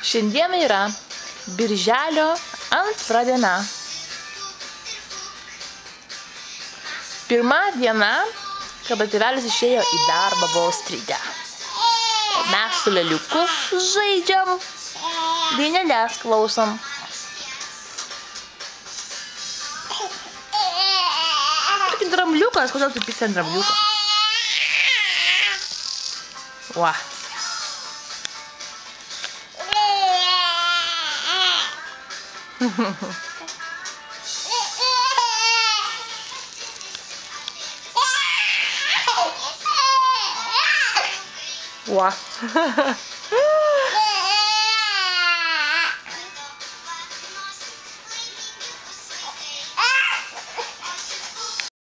Šiandien yra Birželio 2 diena. Pirma diena, kada tėvelis išėjo į darbą Wall Street'e. Mes su Leliuku žaidžiam, dainelės klausom. Tokį drambliukas, kodėl tu pyksti ant drambliuko? Va. Wow.